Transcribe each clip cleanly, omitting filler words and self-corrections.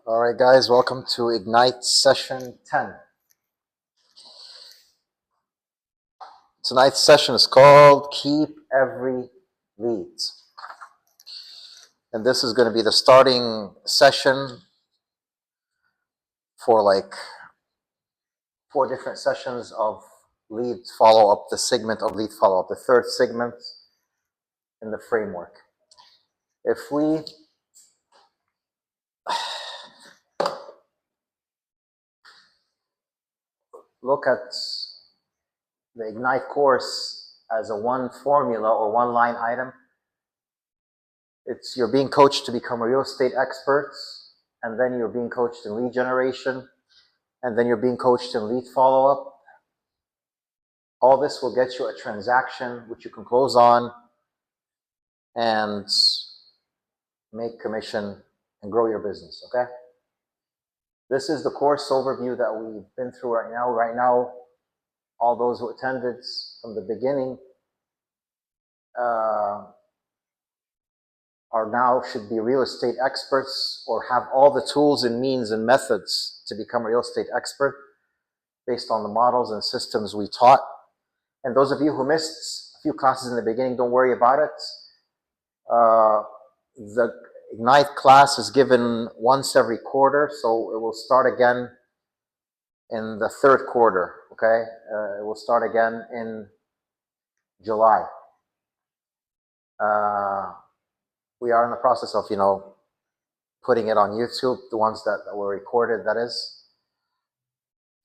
All right, guys, welcome to Ignite session 10. Tonight's session is called Keep Every Lead. And this is going to be the starting session for like 4 different sessions of lead follow-up, the segment of lead follow-up, the third segment in the framework. If we look at the Ignite course as a one formula or one line item, it's you're being coached to become a real estate expert, and then you're being coached in lead generation, and then you're being coached in lead follow-up. All this will get you a transaction which you can close on and make commission and grow your business, okay? This is the course overview that we've been through right now. Right now, all those who attended from the beginning are now should be real estate experts or have all the tools and means and methods to become a real estate expert based on the models and systems we taught. And those of you who missed a few classes in the beginning, don't worry about it. The Ignite class is given once every quarter, so it will start again in the third quarter, okay? It will start again in July. We are in the process of, putting it on YouTube, the ones that were recorded, that is,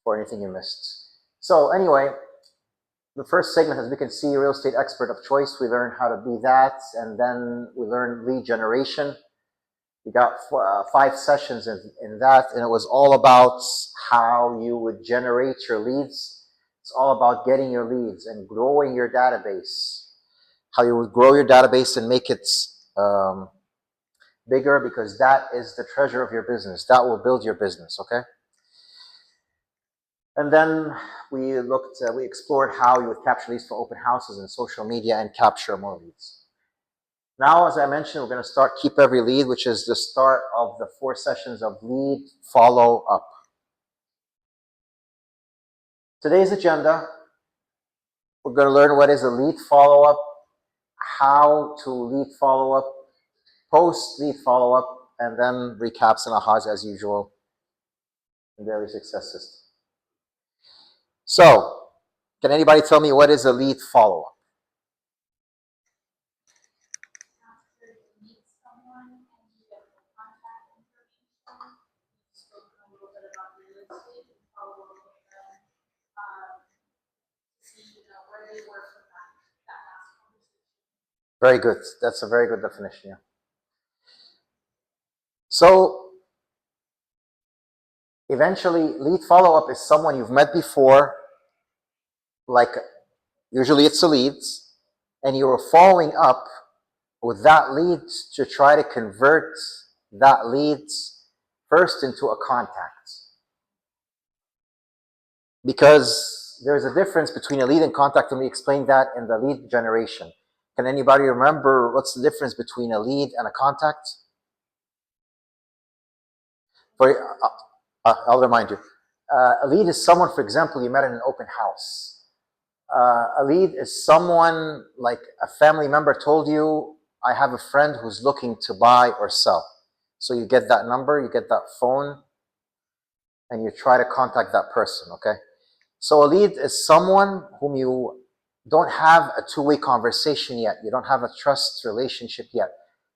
for anything you missed. So anyway, the first segment, as we can see, real estate expert of choice. We learned how to be that, and then we learned lead generation. We got 5 sessions in that, and it was all about how you would generate your leads. It's all about getting your leads and growing your database. How you would grow your database and make it bigger, because that is the treasure of your business. That will build your business, okay? And then we explored how you would capture leads for open houses and social media and capture more leads. Now, as I mentioned, we're going to start Keep Every Lead, which is the start of the 4 sessions of lead follow-up. Today's agenda, we're going to learn what is a lead follow-up, how to lead follow-up, post-lead follow-up, and then recaps and ahas as usual in daily success system. So, can anybody tell me what is a lead follow-up? Very good. That's a very good definition. Yeah. So, eventually, lead follow-up is someone you've met before, like usually it's a lead, and you're following up with that lead to try to convert that lead first into a contact. Because there's a difference between a lead and contact, and we explained that in the lead generation. Can anybody remember what's the difference between a lead and a contact? I'll remind you. A lead is someone, for example, you met in an open house. A lead is someone, like a family member told you, I have a friend who's looking to buy or sell. So you get that number, you get that phone, and you try to contact that person, okay? So a lead is someone whom you don't have a two-way conversation yet. You don't have a trust relationship yet.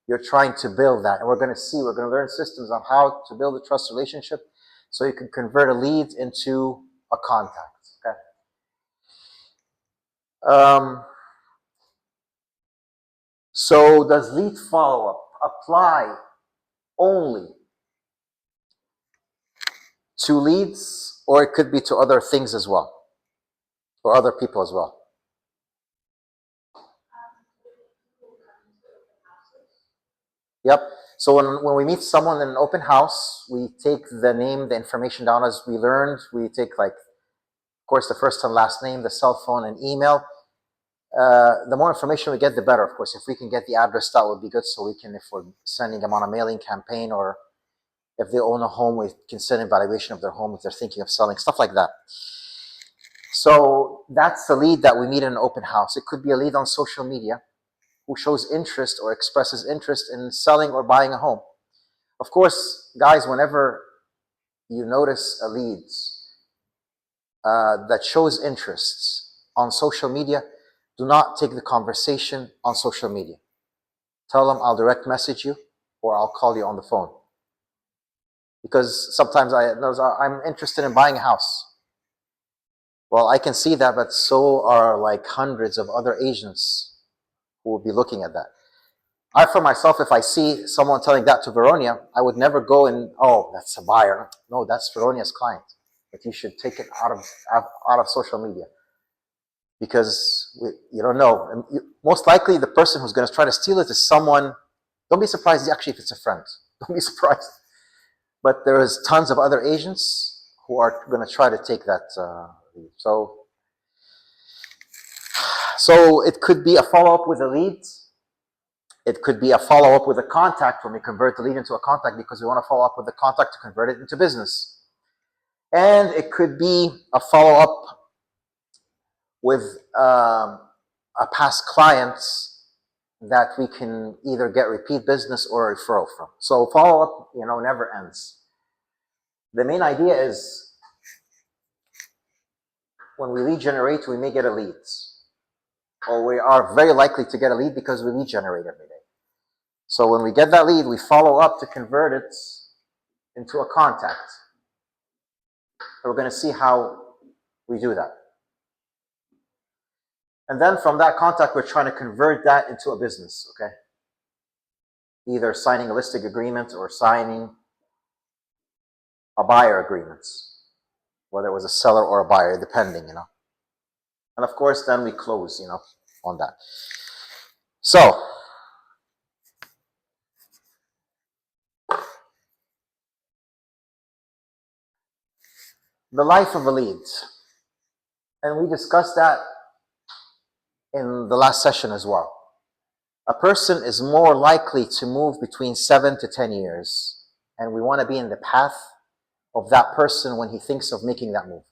You're trying to build that. And we're going to learn systems on how to build a trust relationship so you can convert a lead into a contact, okay? So does lead follow-up apply only to leads, or it could be to other things as well, or other people as well? Yep. So when we meet someone in an open house, we take the name, the information down as we learned. We take, like, of course, the first and last name, the cell phone, and email. The more information we get, the better, of course. If we can get the address, that would be good, so we can, if we're sending them on a mailing campaign or If they own a home, we can send an evaluation of their home if they're thinking of selling, stuff like that. So that's the lead that we meet in an open house. It could be a lead on social media who shows interest or expresses interest in selling or buying a home. Of course, guys, whenever you notice a lead that shows interests on social media, do not take the conversation on social media. Tell them I'll direct message you or I'll call you on the phone. Because sometimes I'm interested in buying a house. Well, I can see that, but so are like hundreds of other agents who will be looking at that. I, for myself, if I see someone telling that to Veronia, I would never go and, oh, that's a buyer. No, that's Veronia's client. But you should take it out of social media. Because you don't know. And most likely the person who's going to try to steal it is someone, don't be surprised actually if it's a friend. Don't be surprised. But there is tons of other agents who are going to try to take that lead. So it could be a follow-up with a lead. It could be a follow-up with a contact when we convert the lead into a contact because we want to follow up with the contact to convert it into business. And it could be a follow-up with a past client that we can either get repeat business or a referral from. So follow-up, never ends. The main idea is when we lead generate, we may get a lead. Or we are very likely to get a lead because we lead generate every day. So when we get that lead, we follow up to convert it into a contact. And we're going to see how we do that. And then from that contact, we're trying to convert that into a business, okay? Either signing a listing agreement or signing a buyer agreement, whether it was a seller or a buyer, depending, And of course, then we close, on that. So, the life of a lead. And we discussed that in the last session as well. A person is more likely to move between 7 to 10 years. And we want to be in the path of that person when he thinks of making that move.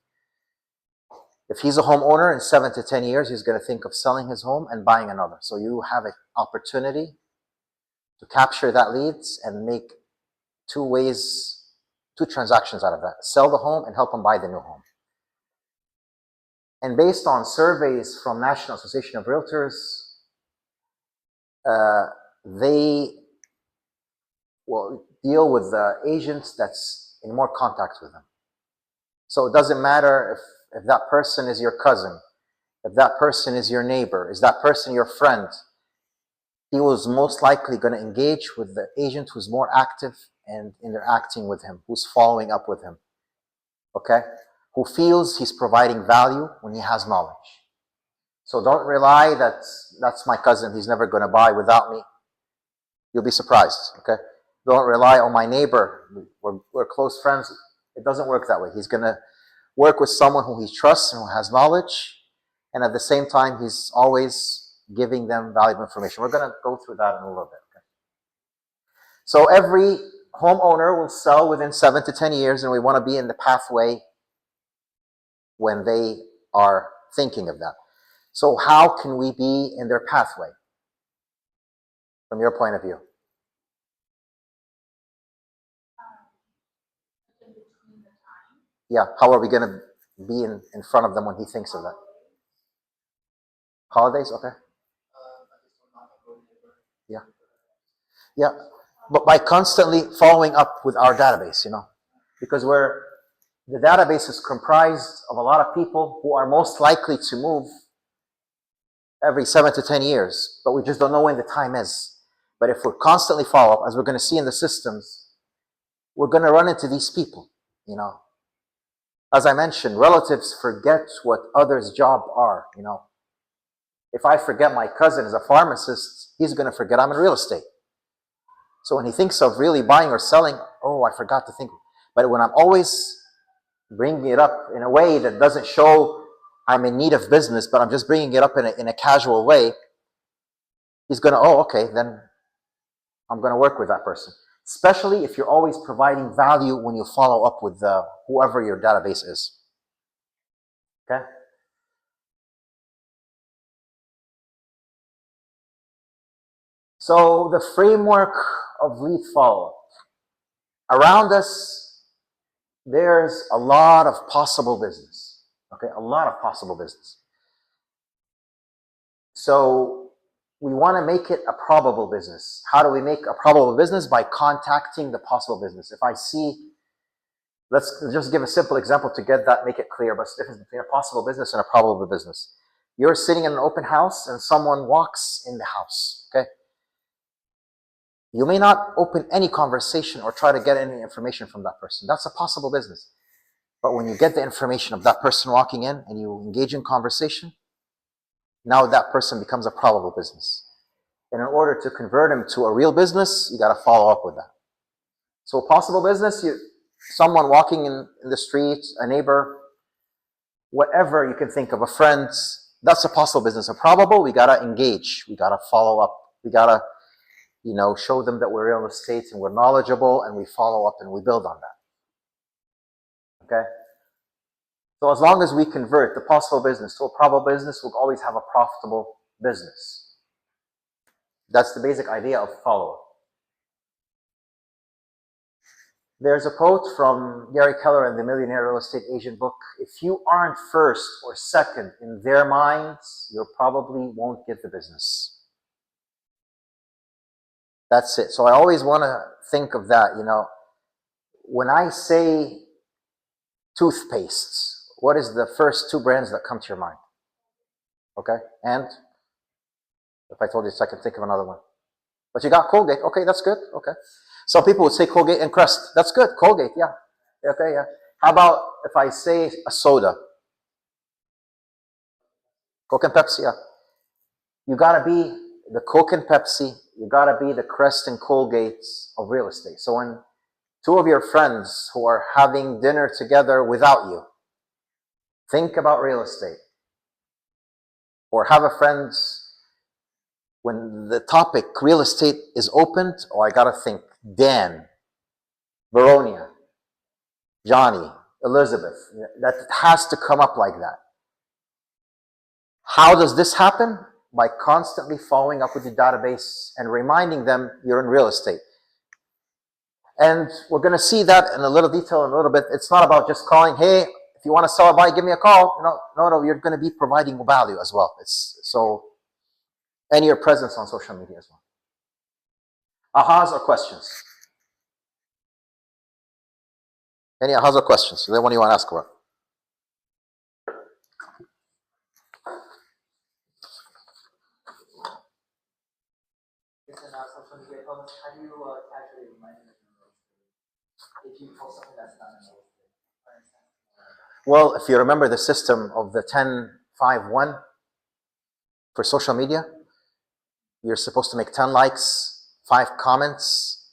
If he's a homeowner in 7 to 10 years, he's going to think of selling his home and buying another. So you have an opportunity to capture that leads and make two transactions out of that. Sell the home and help him buy the new home. And based on surveys from National Association of Realtors, they will deal with the agents that's in more contact with them. So it doesn't matter if that person is your cousin, if that person is your neighbor, is that person your friend, he was most likely going to engage with the agent who's more active and interacting with him, who's following up with him, okay? Who feels he's providing value when he has knowledge. So don't rely that that's my cousin, he's never going to buy without me. You'll be surprised, okay? Don't rely on my neighbor, we're close friends. It doesn't work that way. He's going to work with someone who he trusts and who has knowledge, and at the same time, he's always giving them valuable information. We're going to go through that in a little bit, okay? So every homeowner will sell within 7 to 10 years, and we want to be in the pathway when they are thinking of that. So how can we be in their pathway from your point of view? Yeah, how are we going to be in front of them when he thinks of that? Holidays, okay. Yeah. Yeah, but by constantly following up with our database, because the database is comprised of a lot of people who are most likely to move every 7 to 10 years, but we just don't know when the time is. But if we're constantly follow up, as we're going to see in the systems, we're going to run into these people, As I mentioned, relatives forget what others' job are, If I forget my cousin is a pharmacist, he's going to forget I'm in real estate. So when he thinks of really buying or selling, oh, I forgot to think. But when I'm always bringing it up in a way that doesn't show I'm in need of business, but I'm just bringing it up in a casual way, he's going to, oh, okay, then I'm going to work with that person. especially if you're always providing value when you follow up with whoever your database is. Okay? So the framework of lead follow-up. Around us, there's a lot of possible business. Okay, a lot of possible business. So we want to make it a probable business. How do we make a probable business? By contacting the possible business. If I see, let's just give a simple example to get that, make it clear, but it's the difference between a possible business and a probable business. You're sitting in an open house and someone walks in the house, okay? You may not open any conversation or try to get any information from that person. That's a possible business. But when you get the information of that person walking in and you engage in conversation, now that person becomes a probable business. And in order to convert him to a real business, you got to follow up with that. So possible business, someone walking in the street, a neighbor, whatever you can think of, a friend, that's a possible business. A probable, we got to engage. We got to follow up. We got to, show them that we're real estate and we're knowledgeable, and we follow up and we build on that. Okay? So as long as we convert the possible business to a probable business, we'll always have a profitable business. That's the basic idea of follow-up. There's a quote from Gary Keller in the Millionaire Real Estate Agent book. If you aren't first or second in their minds, you probably won't get the business. That's it. So I always want to think of that, when I say toothpastes, what is the first two brands that come to your mind? Okay, and if I told you I can think of another one. But you got Colgate. Okay, that's good. Okay. Some people would say Colgate and Crest. That's good. Colgate, yeah. Okay, yeah. How about if I say a soda? Coke and Pepsi, yeah. You gotta be the Coke and Pepsi, you gotta be the Crest and Colgates of real estate. So when two of your friends who are having dinner together without you think about real estate, or have a friends, when the topic real estate is opened, I gotta think Dan, Veronia, Johnny, Elizabeth. That has to come up like that. How does this happen? By constantly following up with your database and reminding them you're in real estate. And we're going to see that in a little detail in a little bit. It's not about just calling, hey, if you want to sell or buy, give me a call. No, you're going to be providing value as well. And your presence on social media as well. Ahas or questions? Any ahas or questions? Then what do you want to ask about? Social media posts, how do you casually remind them if you post something that's not in the Well, if you remember the system of the 10-5-1 for social media, you're supposed to make 10 likes, 5 comments,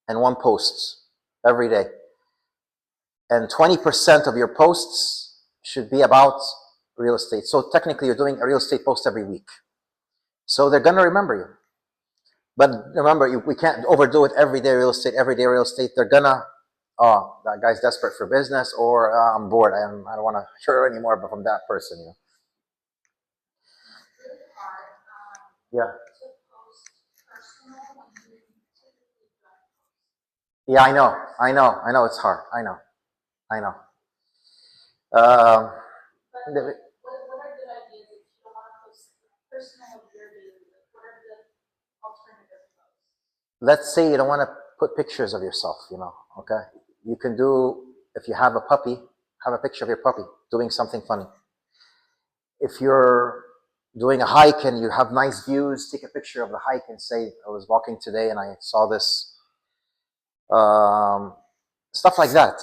and 1 post every day. And 20% of your posts should be about real estate. So technically, you're doing a real estate post every week. So they're going to remember you. But remember, we can't overdo it every day real estate. They're gonna, that guy's desperate for business, or I'm bored. I don't want to hear anymore from that person. Yeah. Yeah, I know. It's hard. I know. What are good ideas if you don't want to post personal of your daily? What are the alternatives? Let's say you don't want to put pictures of yourself, okay? You can do, if you have a puppy, have a picture of your puppy doing something funny. If you're doing a hike and you have nice views, take a picture of the hike and say, I was walking today and I saw this. Stuff like that,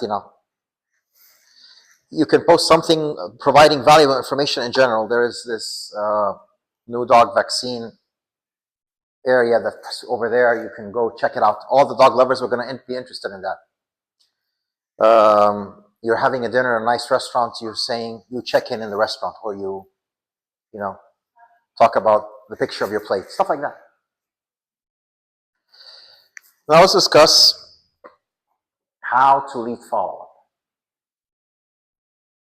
You can post something providing valuable information in general. There is this new dog vaccine area that's over there. You can go check it out. All the dog lovers are going to be interested in that. You're having a dinner in a nice restaurant. You're saying you check in the restaurant, or you talk about the picture of your plate. Stuff like that. Now let's discuss how to lead follow-up.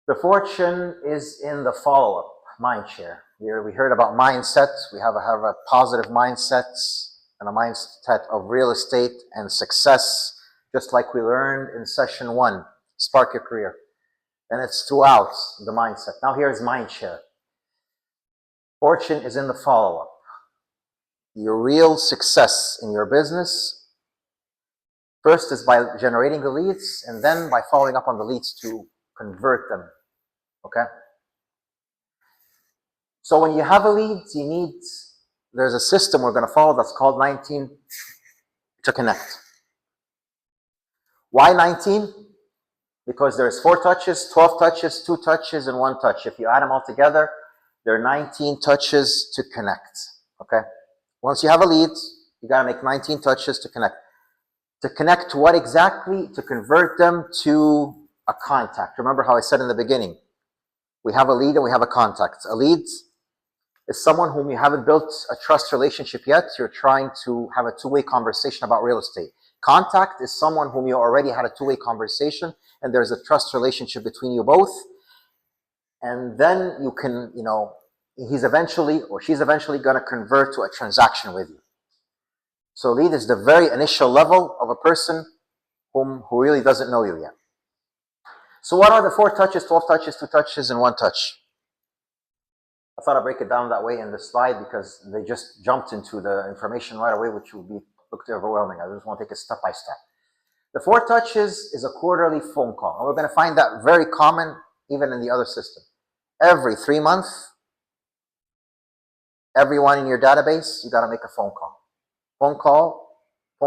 The fortune is in the follow-up mind share. We heard about mindsets. We have a positive mindset and a mindset of real estate and success, just like we learned in session 1, Spark Your Career. And it's throughout the mindset. Now here's mind share. Fortune is in the follow-up. Your real success in your business, first is by generating the leads, and then by following up on the leads to convert them. Okay? So when you have a lead, there's a system we're going to follow that's called 19 to connect. Why 19? Because there's 4 touches, 12 touches, 2 touches, and 1 touch. If you add them all together, there are 19 touches to connect. Okay? Once you have a lead, you got to make 19 touches to connect. To connect to what exactly? To convert them to a contact. Remember how I said in the beginning, we have a lead and we have a contact. A lead is someone whom you haven't built a trust relationship yet. You're trying to have a two-way conversation about real estate. Contact is someone whom you already had a two-way conversation and there's a trust relationship between you both. And then you can, he's eventually or she's eventually going to convert to a transaction with you. So lead is the very initial level of a person who really doesn't know you yet. So what are the 4 touches, 12 touches, 2 touches, and 1 touch? I thought I'd break it down that way in the slide because they just jumped into the information right away, which would look overwhelming. I just want to take it step by step. The 4 touches is a quarterly phone call. And we're going to find that very common even in the other system. Every 3 months, everyone in your database, you got to make a phone call. Phone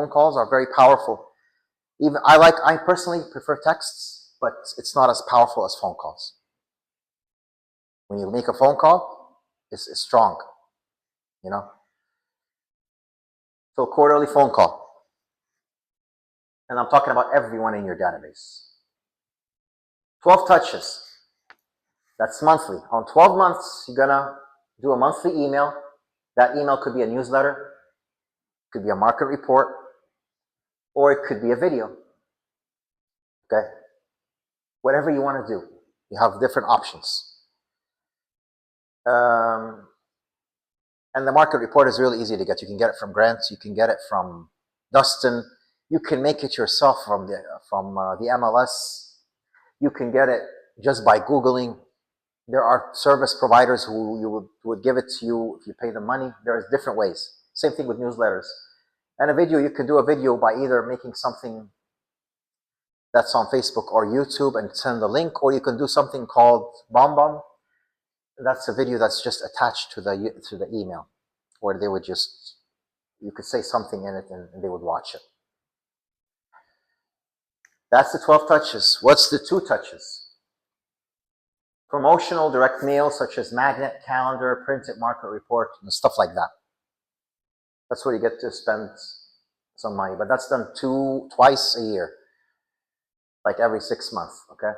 calls are very powerful. Even I personally prefer texts, but it's not as powerful as phone calls. When you make a phone call, it's strong, So quarterly phone call. And I'm talking about everyone in your database. 12 touches. That's monthly. On 12 months, you're gonna do a monthly email. That email could be a newsletter, could be a market report, or it could be a video. Okay? Whatever you want to do. You have different options. And the market report is really easy to get. You can get it from Grant. You can get it from Dustin. You can make it yourself from the MLS. You can get it just by Googling. There are service providers who would give it to you if you pay them money. There's different ways. Same thing with newsletters. And a video, you can do a video by either making something that's on Facebook or YouTube and send the link, or you can do something called BombBomb. That's a video that's just attached to the email, where they would you could say something in it and they would watch it. That's the 12 touches. What's the 2 touches? Promotional direct mail, such as magnet, calendar, printed market report, and stuff like that. That's where you get to spend some money, but that's done twice a year, like every 6 months, okay?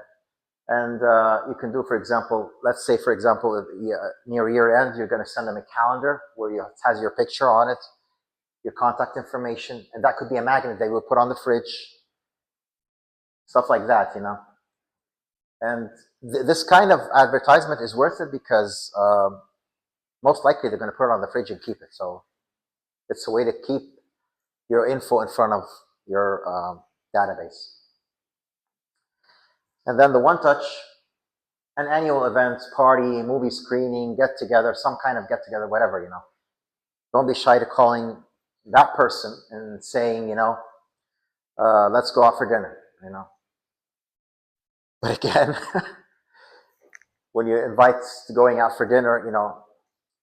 And you can do, for example, let's say, near year end, you're going to send them a calendar where it has your picture on it, your contact information, and that could be a magnet they will put on the fridge, stuff like that, And this kind of advertisement is worth it because most likely they're going to put it on the fridge and keep it. So it's a way to keep your info in front of your database. And then the 1 touch, an annual event, party, movie screening, get together, some kind of get together, whatever, Don't be shy to calling that person and saying, let's go out for dinner, But again, when you invite going out for dinner,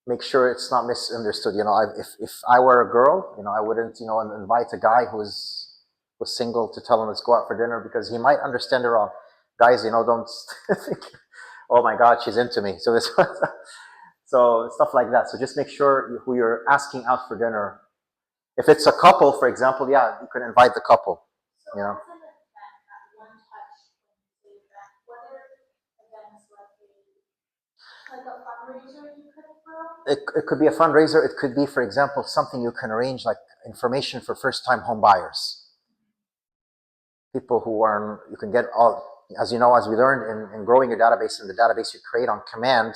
make sure it's not misunderstood. If I were a girl, I wouldn't, invite a guy who's single to tell him let's go out for dinner because he might understand it wrong. Guys, don't think, oh my God, she's into me. So so stuff like that. So just make sure who you're asking out for dinner. If it's a couple, for example, yeah, you can invite the couple. Like a fundraiser you could It could be a fundraiser. It could be, for example, something you can arrange, like information for first-time home buyers. People who are, you can get all, as you know, as we learned in growing your database, in the database you create on command,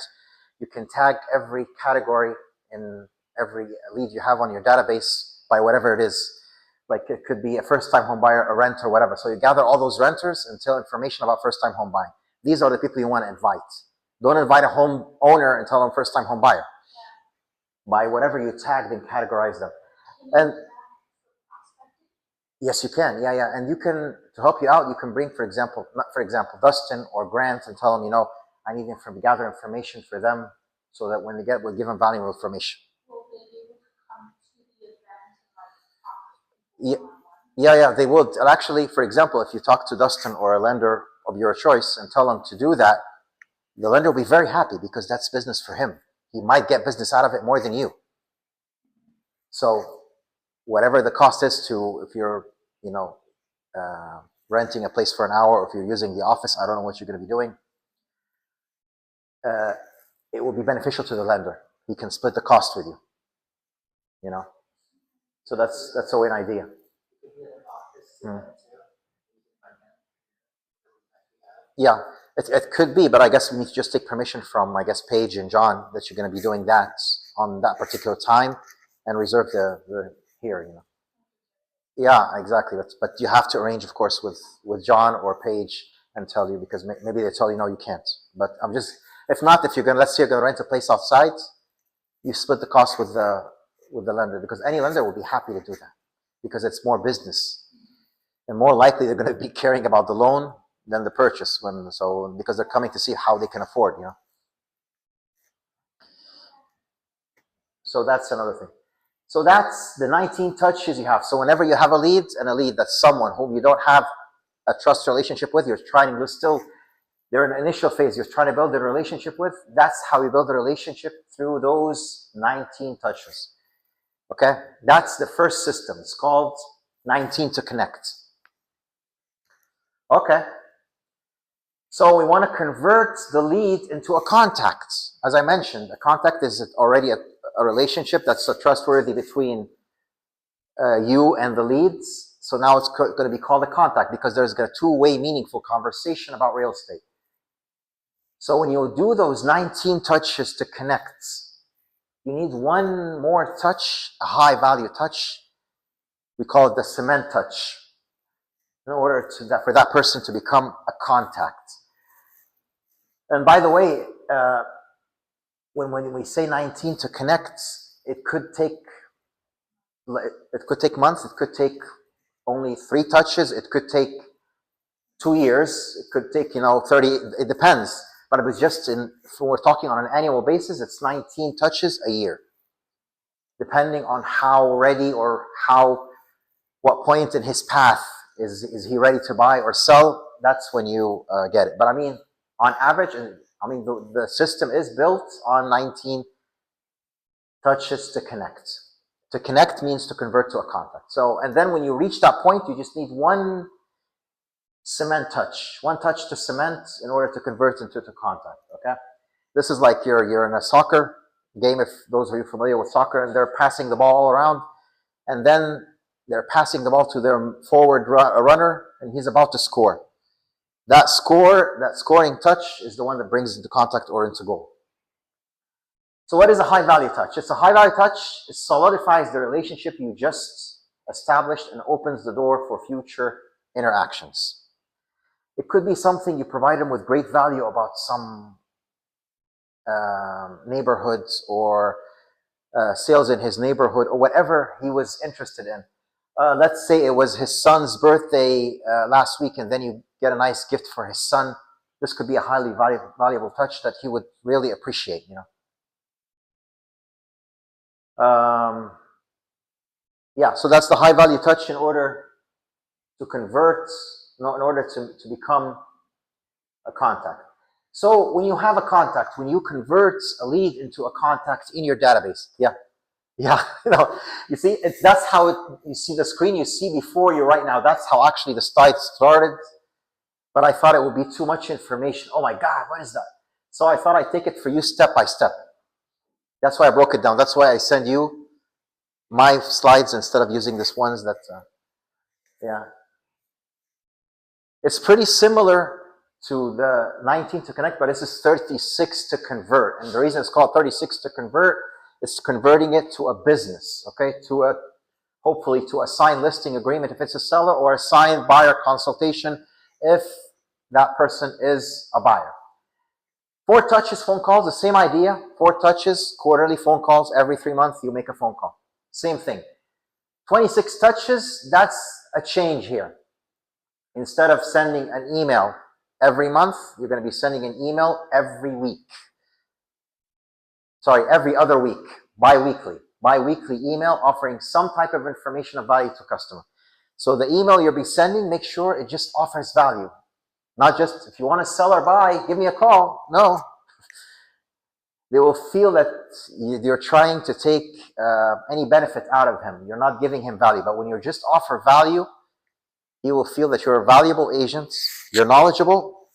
you can tag every category in every lead you have on your database by whatever it is. Like it could be a first-time home buyer, a renter, whatever. So you gather all those renters and tell information about first-time home buying. These are the people you want to invite. Don't invite a home owner and tell them first-time home buyer. By whatever you tagged and categorize them. And yes, you can. Yeah. And you can, to help you out, you can bring, for example, Dustin or Grant and tell them, you know, I need to gather information for them so that when they we'll give them valuable information. Yeah, they would. And actually, for example, if you talk to Dustin or a lender of your choice and tell them to do that, the lender will be very happy because that's business for him. He might get business out of it more than you. So whatever the cost is to, if you're, you know, renting a place for an hour, or if you're using the office, I don't know what you're going to be doing, it will be beneficial to the lender. He can split the cost with you, you know. So that's an idea. Yeah, it could be, but I guess we need to just take permission from, I guess, Paige and John that you're going to be doing that on that particular time and reserve the here, you know. Yeah, exactly. But you have to arrange, of course, with John or Paige and tell you, because maybe they tell you, no, you can't. But I'm just, if not, if you're going to, let's say you're going to rent a place outside, you split the cost with the lender, because any lender will be happy to do that because it's more business. And more likely they're going to be caring about the loan than the purchase, because they're coming to see how they can afford, you know. So that's another thing. So that's the 19 touches you have. So whenever you have a lead that's someone whom you don't have a trust relationship with, they're in an initial phase, you're trying to build a relationship with, that's how you build a relationship, through those 19 touches. Okay? That's the first system. It's called 19 to connect. Okay. So we want to convert the lead into a contact. As I mentioned, a contact is already a relationship that's trustworthy between you and the leads. So now it's going to be called a contact because there's a two-way meaningful conversation about real estate. So when you do those 19 touches to connect, you need one more touch, a high-value touch. We call it the cement touch, in order for that person to become a contact. And by the way, when we say 19 to connect, it could take months. It could take only 3 touches. It could take 2 years. It could take 30. It depends. But it was just if we're talking on an annual basis, it's 19 touches a year, depending on how ready or what point in his path is he ready to buy or sell. That's when you get it. But I mean, on average, the system is built on 19 touches to connect. To connect means to convert to a contact. So, and then when you reach that point, you just need one touch to cement in order to convert into contact. Okay, this is like you're in a soccer game. If those of you familiar with soccer, and they're passing the ball all around, and then they're passing the ball to their forward runner, and he's about to score. That scoring touch is the one that brings into contact or into goal. So what is a high-value touch? It's a high-value touch. It solidifies the relationship you just established and opens the door for future interactions. It could be something you provide him with great value about some neighborhoods or sales in his neighborhood or whatever he was interested in. Let's say it was his son's birthday last week, and then you get a nice gift for his son. This could be a highly valuable touch that he would really appreciate, so that's the high value touch in order to convert, in order to become a contact. So when you have a contact, when you convert a lead into a contact in your database, you see, that's how you see the screen you see before you right now. That's how actually the site started. But I thought it would be too much information. Oh my God, what is that? So I thought I'd take it for you step by step. That's why I broke it down. That's why I send you my slides instead of using this ones that, yeah. It's pretty similar to the 19 to connect, but this is 36 to convert. And the reason it's called 36 to convert is converting it to a business, okay? Hopefully to a signed listing agreement if it's a seller, or a signed buyer consultation if that person is a buyer. 4 touches phone calls, the same idea. 4 touches, quarterly phone calls, every 3 months you make a phone call. Same thing. 26 touches, that's a change here. Instead of sending an email every month, you're going to be sending an email every week. Sorry, every other week, bi-weekly. Bi-weekly email offering some type of information of value to customer. So the email you'll be sending, make sure it just offers value. Not just, if you want to sell or buy, give me a call. No. They will feel that you're trying to take any benefit out of him. You're not giving him value. But when you just offer value, he will feel that you're a valuable agent, you're knowledgeable,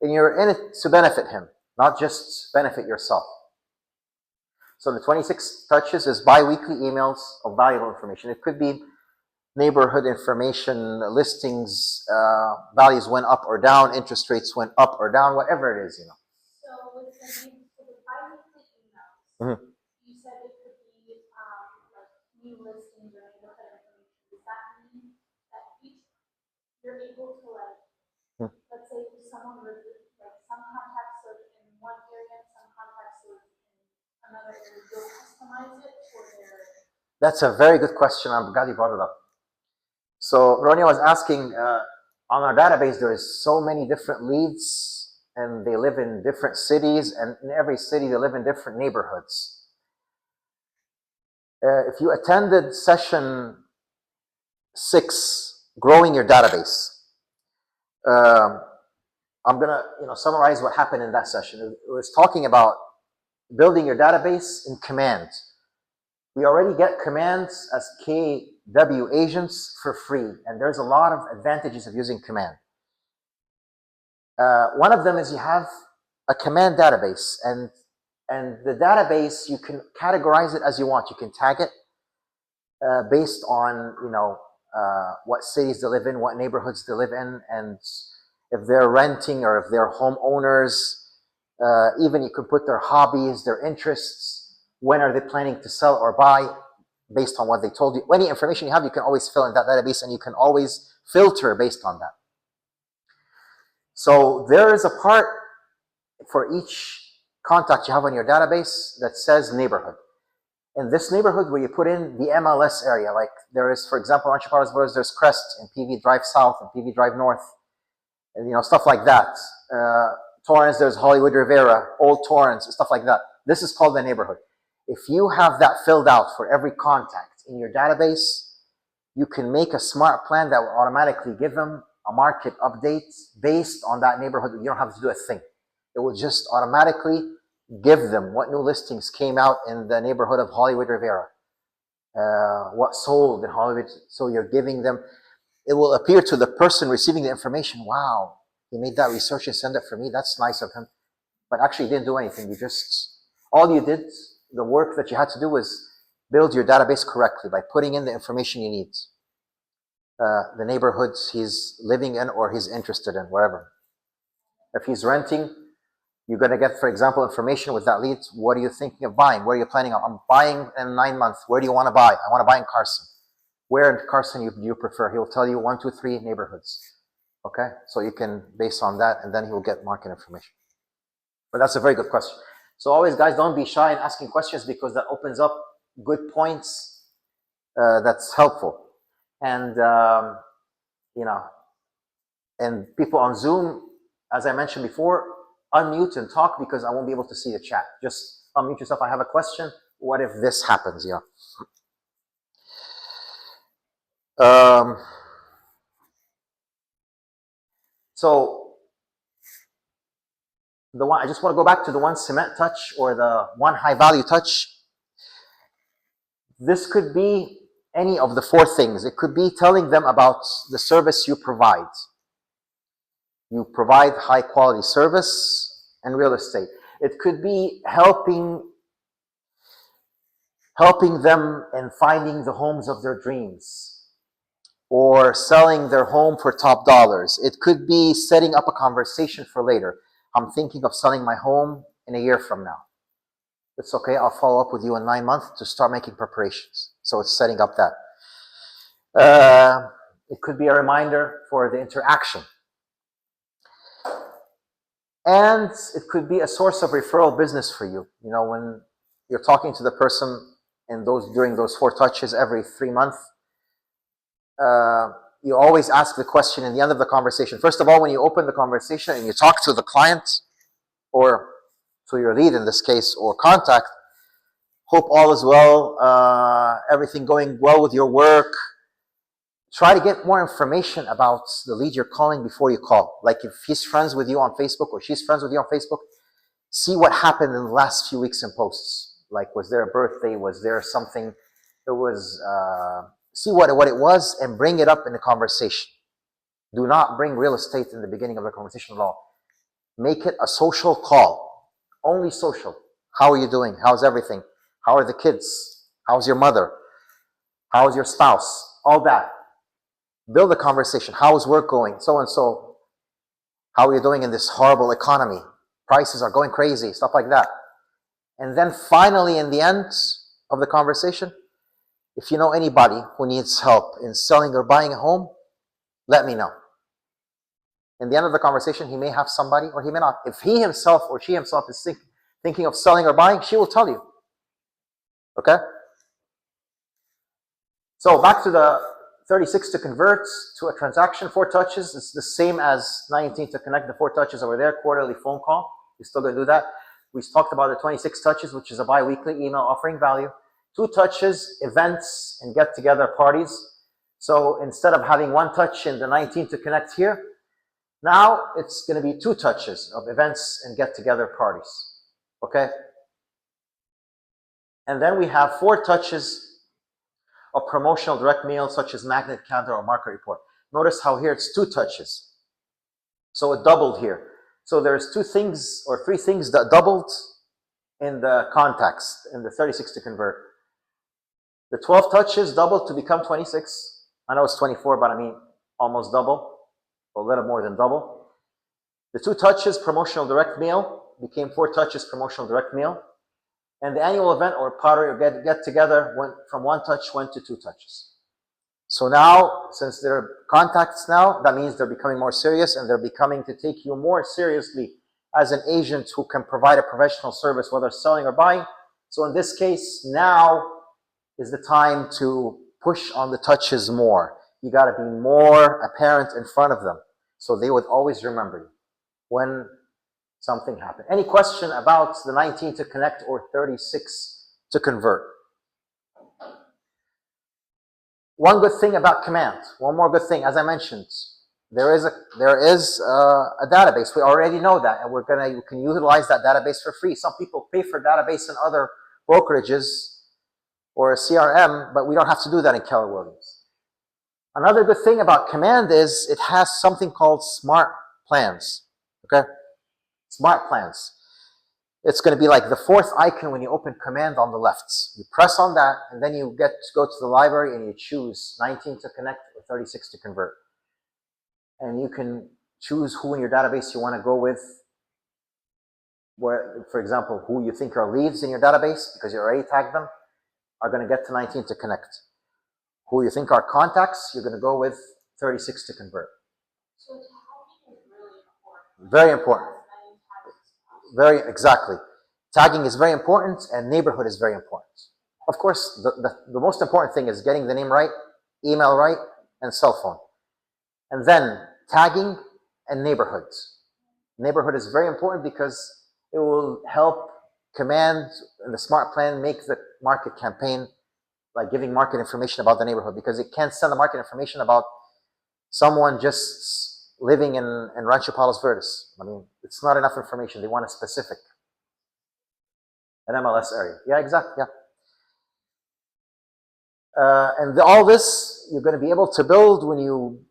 and you're in it to benefit him, not just benefit yourself. So the 26 touches is bi-weekly emails of valuable information. It could be neighborhood information, listings, values went up or down, interest rates went up or down, whatever it is, you know. So with the bi-weekly emails, you said it could be like new listings or neighborhood information. Does that mean that you're able to let's say someone with like some contacts live in one area, some contacts live in another area, you'll customize it for their. That's a very good question. I'm glad you brought it up. So Ronnie was asking, on our database, there is so many different leads, and they live in different cities, and in every city they live in different neighborhoods. If you attended session 6, growing your database, I'm gonna summarize what happened in that session. It was talking about building your database in command. We already get commands as KW agents for free, and there's a lot of advantages of using command. One of them is you have a command database, and the database, you can categorize it as you want. You can tag it based on what cities they live in, what neighborhoods they live in, and if they're renting or if they're homeowners. Even you can put their hobbies, their interests, when are they planning to sell or buy, based on what they told you. Any information you have, you can always fill in that database, and you can always filter based on that. So there is a part for each contact you have on your database that says neighborhood. In this neighborhood, where you put in the MLS area, like there is, for example, Rancho Palos Verdes, there's Crest and PV Drive South and PV Drive North, and stuff like that. Torrance, there's Hollywood Rivera, Old Torrance, stuff like that. This is called the neighborhood. If you have that filled out for every contact in your database, you can make a smart plan that will automatically give them a market update based on that neighborhood. You don't have to do a thing. It will just automatically give them what new listings came out in the neighborhood of Hollywood Rivera, what sold in Hollywood. So you're giving them, it will appear to the person receiving the information, wow, he made that research and sent it for me. That's nice of him. But actually, you didn't do anything. All you did, the work that you had to do was build your database correctly by putting in the information you need. The neighborhoods he's living in or he's interested in, wherever. If he's renting, you're going to get, for example, information with that lead. What are you thinking of buying? Where are you planning on? I'm buying in 9 months. Where do you want to buy? I want to buy in Carson. Where in Carson do you prefer? He will tell you 1, 2, 3 neighborhoods. Okay? So you can base on that, and then he will get market information. But that's a very good question. So always, guys, don't be shy in asking questions, because that opens up good points. That's helpful. And, and people on Zoom, as I mentioned before, unmute and talk, because I won't be able to see the chat. Just unmute yourself. I have a question. What if this happens? Yeah. So I just want to go back to the one cement touch or the one high value touch. This could be any of the 4 things. It could be telling them about the service you provide. You provide high quality service and real estate. It could be helping helping them in finding the homes of their dreams, or selling their home for top dollars. It could be setting up a conversation for later. I'm thinking of selling my home in a year from now. It's okay, I'll follow up with you in 9 months to start making preparations. So it's setting up that. It could be a reminder for the interaction. And it could be a source of referral business for you. You know, when you're talking to the person during those 4 touches every 3 months, you always ask the question in the end of the conversation. First of all, when you open the conversation and you talk to the client, or to your lead in this case, or contact, hope all is well, everything going well with your work. Try to get more information about the lead you're calling before you call. Like if he's friends with you on Facebook or she's friends with you on Facebook, see what happened in the last few weeks in posts. Like, was there a birthday? Was there something? It was, see what it was and bring it up in the conversation. Do not bring real estate in the beginning of the conversation at all. Make it a social call. Only social. How are you doing? How's everything? How are the kids? How's your mother? How's your spouse? All that. Build a conversation. How is work going? So and so. How are you doing in this horrible economy? Prices are going crazy, stuff like that. And then finally, in the end of the conversation, if you know anybody who needs help in selling or buying a home, let me know. In the end of the conversation, he may have somebody or he may not. If he himself or she himself is thinking of selling or buying, she will tell you. Okay? So back to the 36 to convert to a transaction, 4 touches. It's the same as 19 to connect. The 4 touches over there, quarterly phone call. We're still going to do that. We talked about the 26 touches, which is a bi-weekly email offering value. 2 touches, events and get-together parties. So instead of having 1 touch in the 19 to connect here, now it's going to be 2 touches of events and get-together parties. Okay? And then we have 4 touches of promotional direct mail, such as magnet calendar or market report. Notice how here it's 2 touches. So it doubled here. So there's 2 things or 3 things that doubled in the contacts in the 36 to convert. The 12 touches doubled to become 26. I know it's 24, but I mean almost double, a little more than double. The 2 touches promotional direct mail became 4 touches promotional direct mail. And the annual event or pottery or get together went from 1 touch went to 2 touches. So now, since they're contacts now, that means they're becoming more serious and they're becoming to take you more seriously as an agent who can provide a professional service, whether selling or buying. So in this case, now is the time to push on the touches more. You got to be more apparent in front of them so they would always remember you when something happened. Any question about the 19 to connect or 36 to convert? One good thing about command, one more good thing, as I mentioned, there is a database. We already know that, and you can utilize that database for free. Some people pay for database in other brokerages or a CRM, but we don't have to do that in Keller Williams. Another good thing about command is it has something called smart plans. Okay? Smart plans. It's going to be like the 4th icon when you open command on the left. You press on that, and then you go to the library and you choose 19 to connect or 36 to convert. And you can choose who in your database you want to go with. Where, for example, who you think are leads in your database, because you already tagged them, are going to get to 19 to connect. Who you think are contacts, you're going to go with 36 to convert. So tagging is really important. Very important. Exactly. Tagging is very important, and neighborhood is very important. Of course, the most important thing is getting the name right, email right, and cell phone. And then tagging and neighborhoods. Neighborhood is very important because it will help command and the smart plan make the market campaign, like giving market information about the neighborhood, because it can't send the market information about someone just living in Rancho Palos Verdes. I mean, it's not enough information. They want a specific, an MLS area. Yeah, exactly. Yeah. And all this you're going to be able to build when you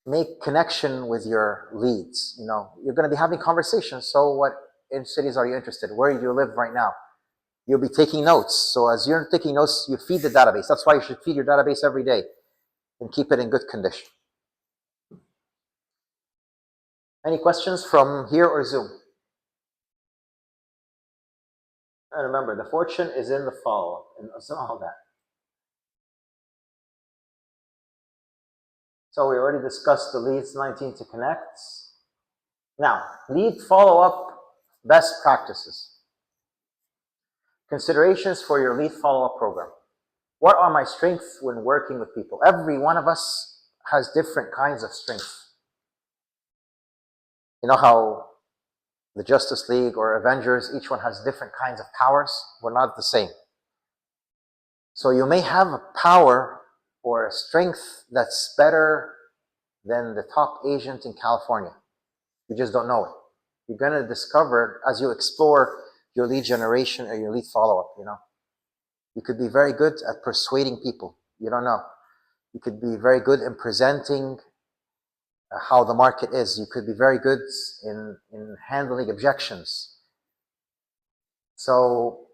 make connection with your leads. You're going to be having conversations. So what in cities are you interested? Where do you live right now? You'll be taking notes. So as you're taking notes, you feed the database. That's why you should feed your database every day and keep it in good condition. Any questions from here or Zoom? And remember, the fortune is in the follow-up and all that. So we already discussed the leads 19 to connects. Now, lead follow-up best practices. Considerations for your lead follow-up program. What are my strengths when working with people? Every one of us has different kinds of strengths. You know how the Justice League or Avengers, each one has different kinds of powers? We're not the same. So you may have a power or a strength that's better than the top agent in California. You just don't know it. You're going to discover as you explore your lead generation or your lead follow-up, you know. You could be very good at persuading people. You don't know. You could be very good in presenting how the market is. You could be very good in handling objections. So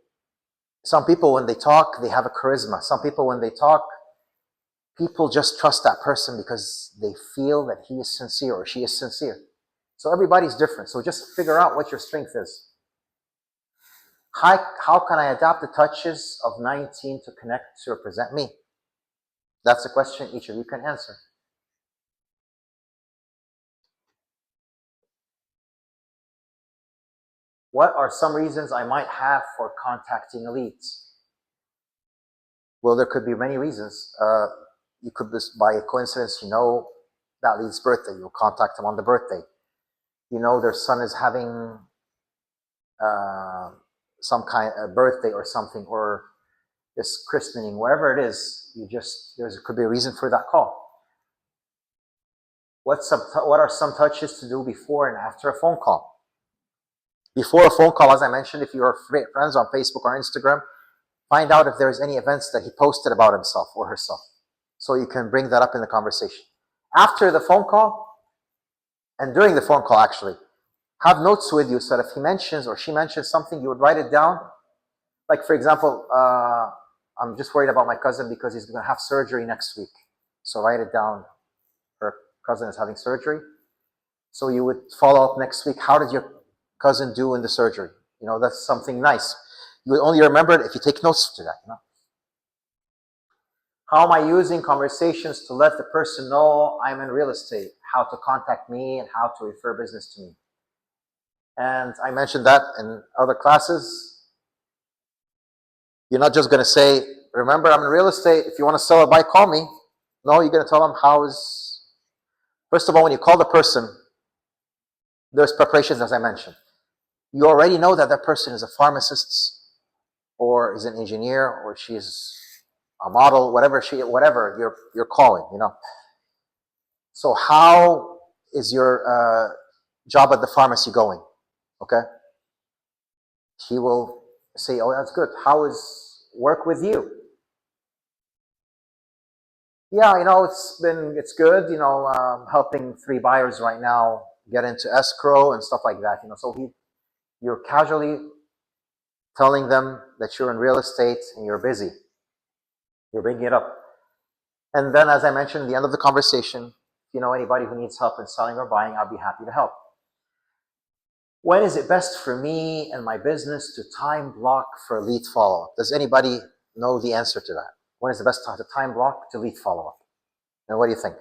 some people, when they talk, they have a charisma. Some people, when they talk, people just trust that person because they feel that he is sincere or she is sincere. So everybody's different. So just figure out what your strength is. How can I adapt the touches of 19 to connect to represent me? That's a question each of you can answer. What are some reasons I might have for contacting leads? Well, there could be many reasons. You could just, by a coincidence, you know that lead's birthday. You'll contact them on the birthday. You know their son is having some kind of birthday or something, or this christening, wherever it is, there could be a reason for that call. What are some touches to do before and after a phone call? Before a phone call, as I mentioned, if you are friends on Facebook or Instagram, find out if there's any events that he posted about himself or herself, so you can bring that up in the conversation. After the phone call, and during the phone call actually, have notes with you so that if he mentions or she mentions something, you would write it down. Like, for example, I'm just worried about my cousin because he's going to have surgery next week. So write it down. Her cousin is having surgery. So you would follow up next week. How did your cousin do in the surgery? You know, that's something nice. You would only remember it if you take notes to that. You know? How am I using conversations to let the person know I'm in real estate, how to contact me, and how to refer business to me? And I mentioned that in other classes. You're not just going to say, remember, I'm in real estate. If you want to sell or buy, call me. No, you're going to tell them first of all, when you call the person, there's preparations, as I mentioned. You already know that person is a pharmacist or is an engineer or she is a model, whatever you're calling, you know. So how is your job at the pharmacy going? Okay. He will say, oh, that's good. How is work with you? Yeah, you know, it's good, you know, helping 3 buyers right now get into escrow and stuff like that, you know. So you're casually telling them that you're in real estate and you're busy. You're bringing it up. And then, as I mentioned at the end of the conversation, if you know anybody who needs help in selling or buying, I'll be happy to help. When is it best for me and my business to time block for lead follow-up? Does anybody know the answer to that? When is the best time to time block to lead follow-up? And what do you think?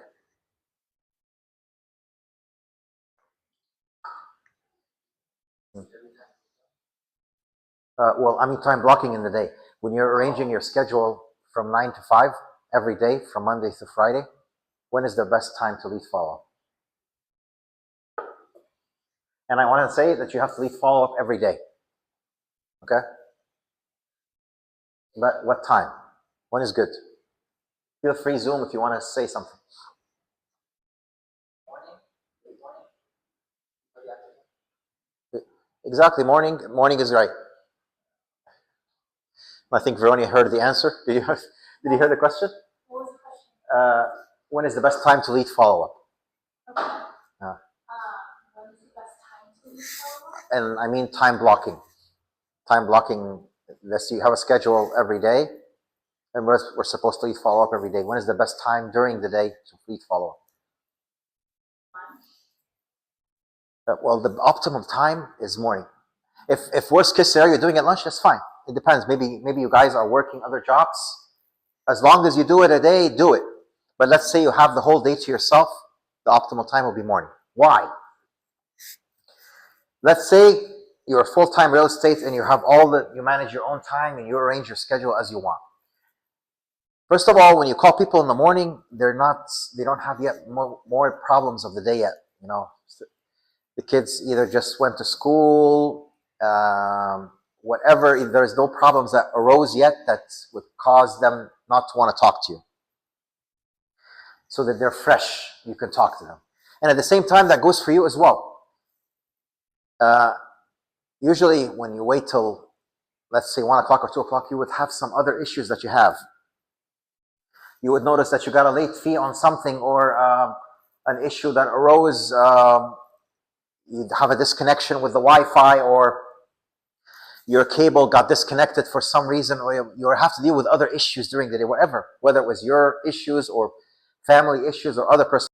Well, I mean time blocking in the day. When you're arranging your schedule from 9 to 5 every day, from Monday to Friday, when is the best time to lead follow-up? And I want to say that you have to lead follow-up every day. Okay? But what time? When is good? Feel free Zoom if you want to say something. Exactly, morning is right. I think Veroni heard the answer. Did you hear the question? What was the question? When is the best time to lead follow-up? Okay. When is the best time to lead follow-up? And I mean time blocking. Time blocking Let's say you have a schedule every day, and we're supposed to eat follow-up every day. When is the best time during the day to eat follow-up? Well, the optimal time is morning. If worst case scenario you're doing it at lunch, that's fine. It depends. Maybe you guys are working other jobs. As long as you do it a day, do it. But let's say you have the whole day to yourself, the optimal time will be morning. Why? Let's say you're a full-time real estate and you manage your own time and you arrange your schedule as you want. First of all, when you call people in the morning, they don't have yet more problems of the day yet. The kids either just went to school, whatever. There's no problems that arose yet that would cause them not to want to talk to you. So that they're fresh, you can talk to them. And at the same time, that goes for you as well. Usually when you wait till, let's say 1 o'clock or 2 o'clock, you would have some other issues that you have. You would notice that you got a late fee on something, or an issue that arose. You'd have a disconnection with the Wi-Fi, or your cable got disconnected for some reason, or you have to deal with other issues during the day, whether it was your issues or family issues or other personal